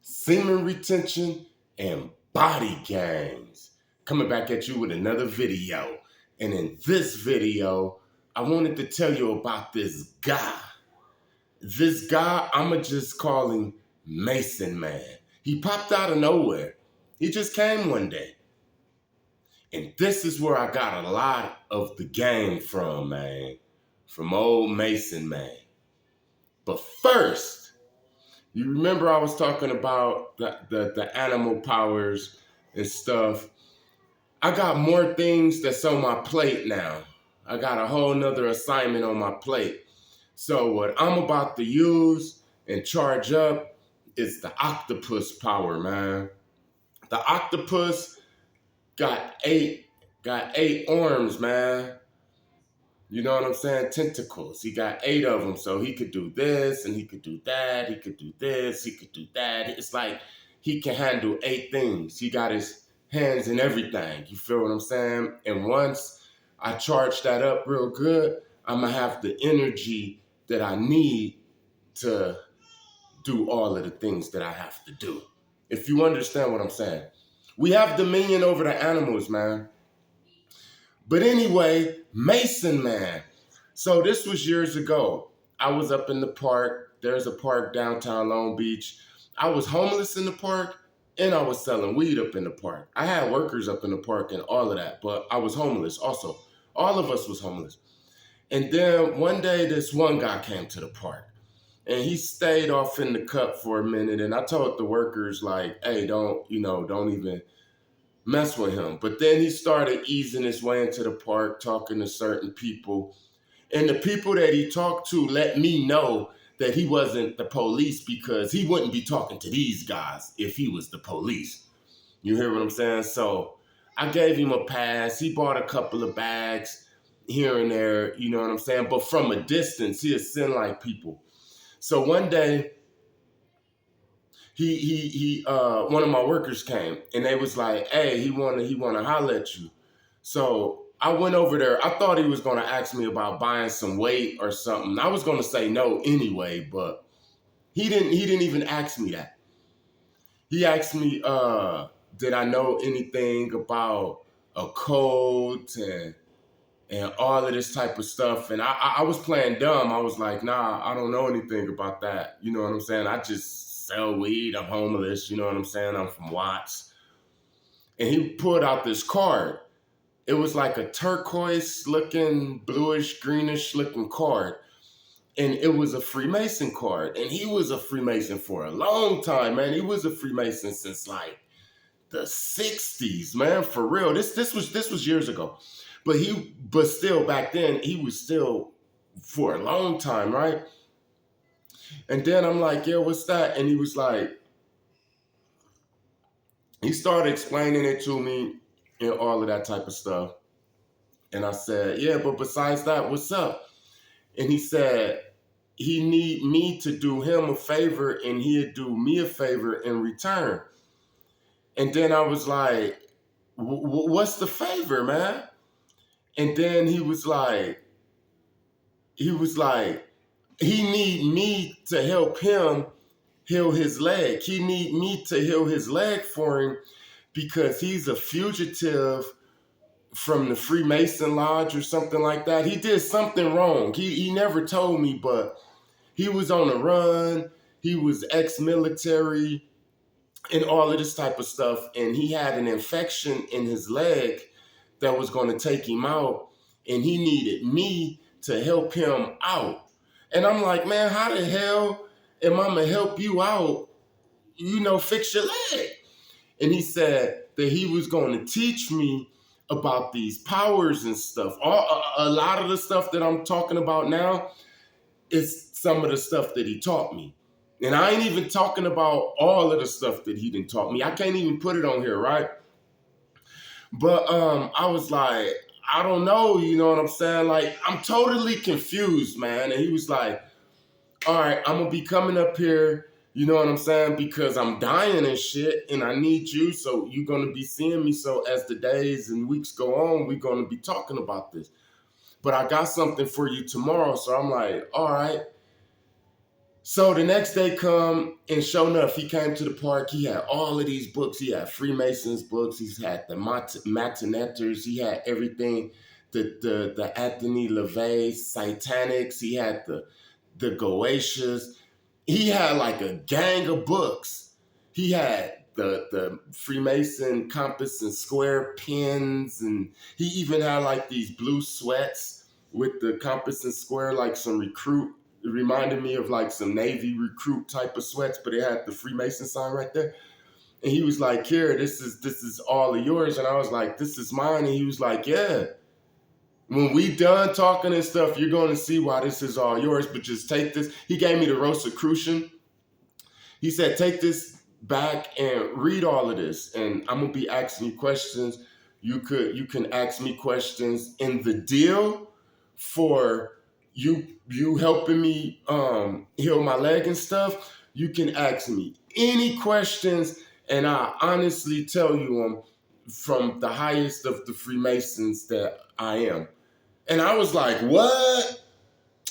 semen retention, and body gains. Coming back at you with another video. And in this video, I wanted to tell you about this guy. This guy, I'ma just call him Mason Man. He popped out of nowhere. He just came one day. And this is where I got a lot of the game from, man. From old Mason Man. But first, you remember I was talking about the animal powers and stuff. I got more things that's on my plate now. I got a whole nother assignment on my plate. So what I'm about to use and charge up is the octopus power, man. The octopus got eight arms, man. You know what I'm saying? Tentacles. He got 8 of them, so he could do this and he could do that. He could do this. He could do that. It's like he can handle 8 things. He got his hands in everything. You feel what I'm saying? And once I charge that up real good, I'm going to have the energy that I need to do all of the things that I have to do. If you understand what I'm saying. We have dominion over the animals, man. But anyway, Mason Man. So this was years ago. I was up in the park. There's a park downtown Long Beach. I was homeless in the park and I was selling weed up in the park. I had workers up in the park and all of that, but I was homeless also. All of us was homeless. And then one day this one guy came to the park and he stayed off in the cut for a minute. And I told the workers like, hey, don't even mess with him. But then he started easing his way into the park, talking to certain people. And the people that he talked to let me know that he wasn't the police because he wouldn't be talking to these guys if he was the police. You hear what I'm saying? So I gave him a pass. He bought a couple of bags here and there, you know what I'm saying? But from a distance, he'd send like people. So one day, one of my workers came and they was like, hey, he wanna holler at you. So I went over there. I thought he was gonna ask me about buying some weight or something. I was gonna say no anyway, but he didn't even ask me that. He asked me, did I know anything about a code and all of this type of stuff. And I was playing dumb. I was like, nah, I don't know anything about that. You know what I'm saying? I just sell weed. I'm homeless. You know what I'm saying? I'm from Watts. And he pulled out this card. It was like a turquoise looking, bluish, greenish looking card. And it was a Freemason card. And he was a Freemason for a long time, man. He was a Freemason since like the 60s, man, for real. This was years ago. But still back then, he was still for a long time, right? And then I'm like, yeah, what's that? And he was like, he started explaining it to me and all of that type of stuff. And I said, yeah, but besides that, what's up? And he said, he need me to do him a favor and he'd do me a favor in return. And then I was like, what's the favor, man? And then he was like, he need me to help him heal his leg. He need me to heal his leg for him because he's a fugitive from the Freemason Lodge or something like that. He did something wrong. He never told me, but he was on the run. He was ex-military and all of this type of stuff. And he had an infection in his leg that was going to take him out. And he needed me to help him out. And I'm like, man, how the hell am I going to help you out, fix your leg? And he said that he was going to teach me about these powers and stuff. A lot of the stuff that I'm talking about now is some of the stuff that he taught me. And I ain't even talking about all of the stuff that he didn't taught me. I can't even put it on here, right? But I was like, I don't know, you know what I'm saying? Like, I'm totally confused, man. And he was like, all right, I'm going to be coming up here, you know what I'm saying? Because I'm dying and shit, and I need you, so you're going to be seeing me. So as the days and weeks go on, we're going to be talking about this. But I got something for you tomorrow. So I'm like, all right. So the next day come, and sure enough, he came to the park. He had all of these books. He had Freemasons books. He's had the Martineters. He had everything. The Anthony LaVey Satanics. He had the Goetias. He had like a gang of books. He had the Freemason compass and square pins, and he even had like these blue sweats with the compass and square, like some recruit. It reminded me of like some Navy recruit type of sweats, but it had the Freemason sign right there. And he was like, "Here, this is all of yours." And I was like, "This is mine." And he was like, "Yeah. When we done talking and stuff, you're going to see why this is all yours. But just take this." He gave me the Rosicrucian. He said, "Take this back and read all of this, and I'm gonna be asking you questions. You can ask me questions in the deal for you helping me heal my leg and stuff. You can ask me any questions, and I honestly tell you I'm from the highest of the Freemasons that I am." And I was like, "What?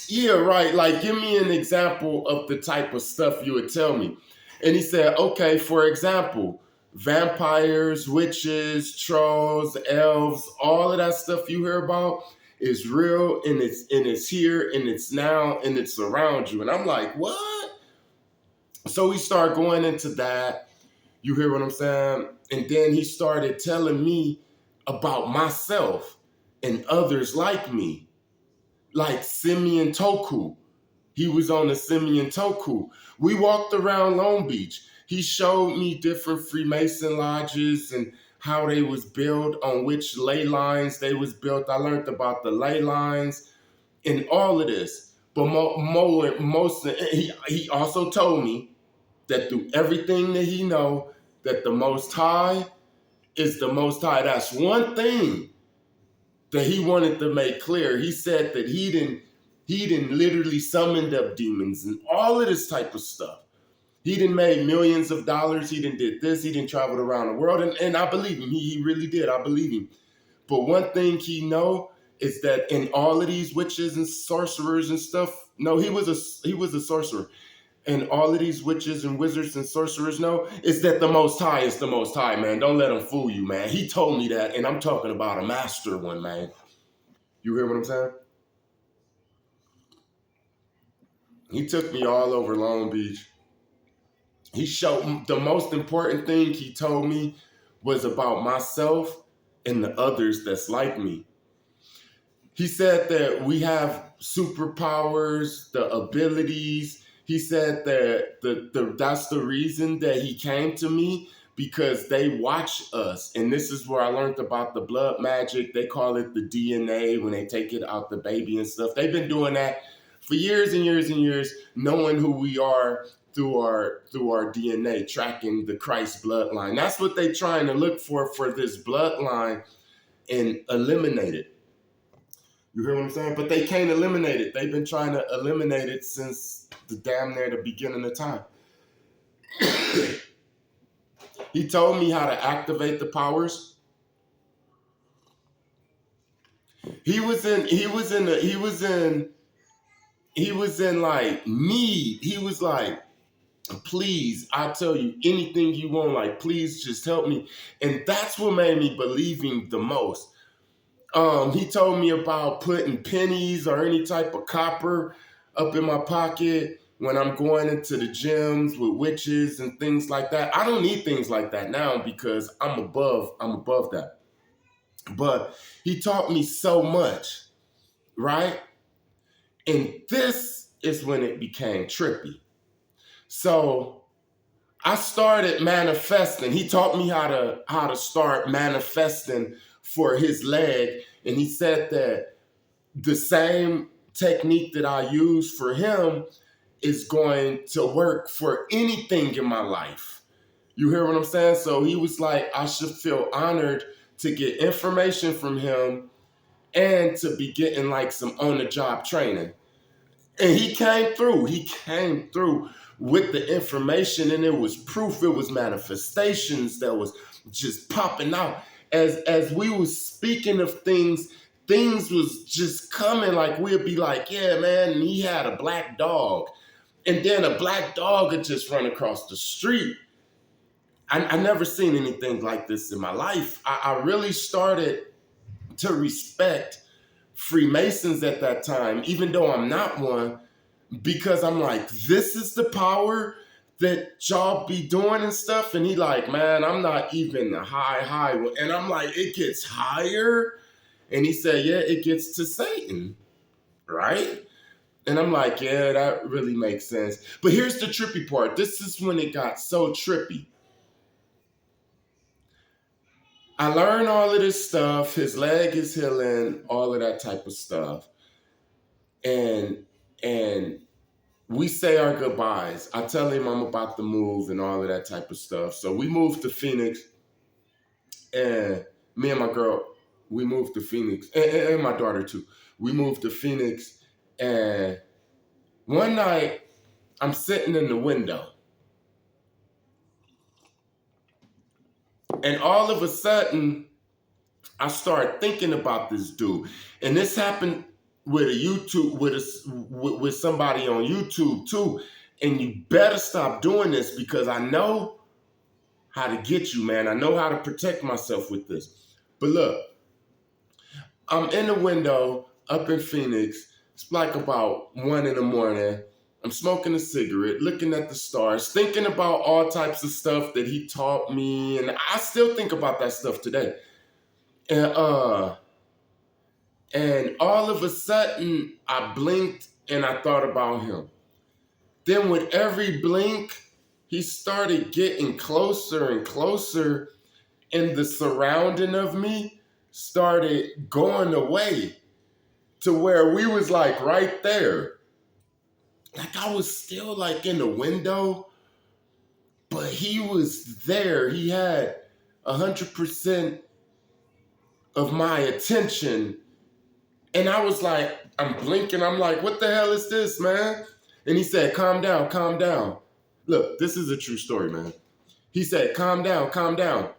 Yeah, right. Like, give me an example of the type of stuff you would tell me." And he said, "Okay, for example, vampires, witches, trolls, elves, all of that stuff you hear about is real, and it's here and it's now and it's around you." And I'm like, "What?" So we start going into that. You hear what I'm saying? And then he started telling me about myself and others like me, like Simeon Toku. He was on the Simeon Toku. We walked around Long Beach. He showed me different Freemason lodges and how they was built, on which ley lines they was built. I learned about the ley lines and all of this. But he also told me that through everything that he know, that the Most High is the Most High. That's one thing that he wanted to make clear. He said that he didn't literally summoned up demons and all of this type of stuff. He didn't made millions of dollars. He didn't did this. He didn't travel around the world. And I believe him. He really did. I believe him. But one thing he know is that in all of these witches and sorcerers and stuff, no, he was a sorcerer. And all of these witches and wizards and sorcerers know is that the Most High is the Most High, man. Don't let him fool you, man. He told me that, and I'm talking about a master one, man. You hear what I'm saying? He took me all over Long Beach. He showed the most important thing he told me was about myself and the others that's like me. He said that we have superpowers, the abilities. He said that that's the reason that he came to me, because they watch us. And this is where I learned about the blood magic. They call it the DNA when they take it out the baby and stuff. They've been doing that for years and years and years, knowing who we are through our DNA, tracking the Christ bloodline. That's what they're trying to look for this bloodline and eliminate it. You hear what I'm saying? But they can't eliminate it. They've been trying to eliminate it since the damn near the beginning of time. He told me how to activate the powers. He was in like need. He was like, "Please, I tell you anything you want, like, please just help me." And that's what made me believe him the most. He told me about putting pennies or any type of copper up in my pocket when I'm going into the gyms with witches and things like that. I don't need things like that now because I'm above that. But he taught me so much, right? And this is when it became trippy. So I started manifesting. He taught me how to start manifesting for his leg. And he said that the same technique that I use for him is going to work for anything in my life. You hear what I'm saying? So he was like, I should feel honored to get information from him and to be getting like some on-the-job training. And he came through. He came through with the information, and it was proof. It was manifestations that was just popping out. As we was speaking of things was just coming. Like, we'd be like, "Yeah, man," and he had a black dog. And then a black dog would just run across the street. I never seen anything like this in my life. I really started to respect Freemasons at that time, even though I'm not one, because I'm like, this is the power that y'all be doing and stuff. And he like, man, I'm not even the high one. And I'm like, it gets higher. And he said, yeah, it gets to Satan, right? And I'm like, yeah, that really makes sense. But here's the trippy part. This is when it got so trippy. I learned all of this stuff. His leg is healing, all of that type of stuff. And we say our goodbyes. I tell him I'm about to move and all of that type of stuff. So we moved to Phoenix, and me and my girl, we moved to Phoenix, and my daughter too. We moved to Phoenix, and one night I'm sitting in the window, and all of a sudden I start thinking about this dude, and this happened with a YouTube with somebody on YouTube too. And you better stop doing this because I know how to get you, man. I know how to protect myself with this. But look, I'm in the window up in Phoenix. It's like about 1 a.m. I'm smoking a cigarette, looking at the stars, thinking about all types of stuff that he taught me. And I still think about that stuff today. And all of a sudden, I blinked and I thought about him. Then with every blink, he started getting closer and closer, and the surrounding of me started going away to where we was like right there. Like I was still like in the window, but he was there. He had 100% of my attention. And I was like, I'm blinking. I'm like, what the hell is this, man? And he said, calm down, calm down. Look, this is a true story, man. He said, calm down, calm down.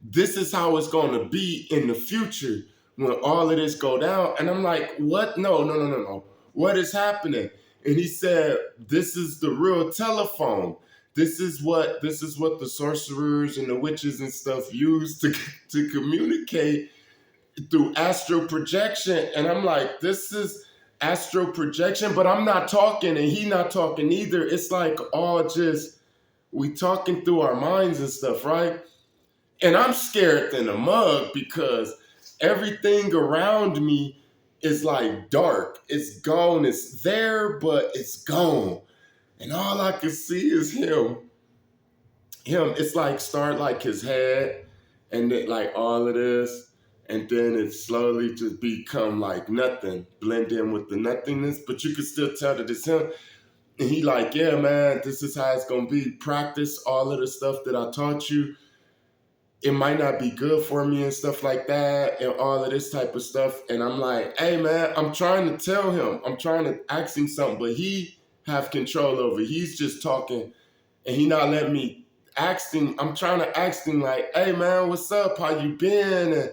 This is how it's going to be in the future when all of this go down. And I'm like, what? No. What is happening? And he said, this is the real telephone. This is what the sorcerers and the witches and stuff use to communicate through astral projection. And I'm like, this is astral projection, but I'm not talking and he not talking either. It's like all just, we talking through our minds and stuff, right? And I'm scared than a mug because everything around me is like dark. It's gone. It's there, but it's gone. And all I can see is him. It's like start like his head and then like all of this. And then it slowly just become like nothing, blend in with the nothingness, but you can still tell that it's him. And he like, yeah, man, this is how it's going to be. Practice all of the stuff that I taught you. It might not be good for me and stuff like that and all of this type of stuff. And I'm like, hey, man, I'm trying to tell him. I'm trying to ask him something, but he have control over it. He's just talking and he not letting me ask him. I'm trying to ask him like, hey, man, what's up? How you been? And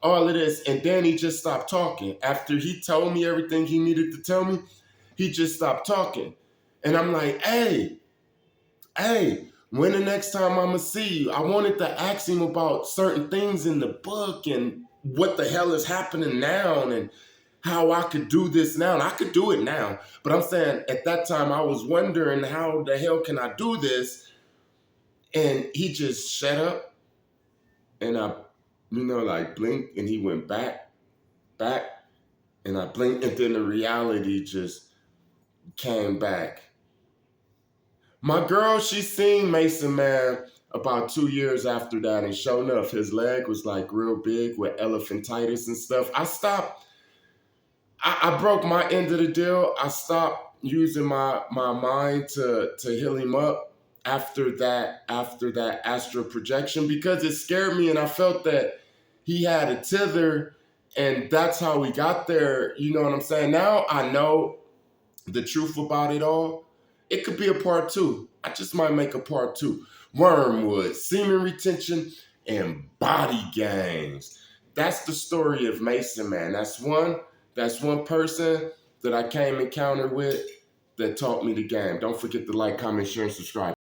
all of this. And then he just stopped talking. After he told me everything he needed to tell me, he just stopped talking. And I'm like, hey, when the next time I'm going to see you? I wanted to ask him about certain things in the book and what the hell is happening now and how I could do this now. And I could do it now. But I'm saying at that time, I was wondering how the hell can I do this? And he just shut up and I, like blinked and he went back, and I blinked and then the reality just came back. My girl, she seen Mason, man, about 2 years after that, and sure enough, his leg was like real big with elephantitis and stuff. I broke my end of the deal. I stopped using my mind to heal him up after that astral projection because it scared me and I felt that he had a tether and that's how we got there. You know what I'm saying? Now I know the truth about it all. It could be a part 2. I just might make a part 2. Wormwood, semen retention, and body gangs. That's the story of Mason, man. That's one person that I came encounter with. that taught me the game. Don't forget to like, comment, share, and subscribe.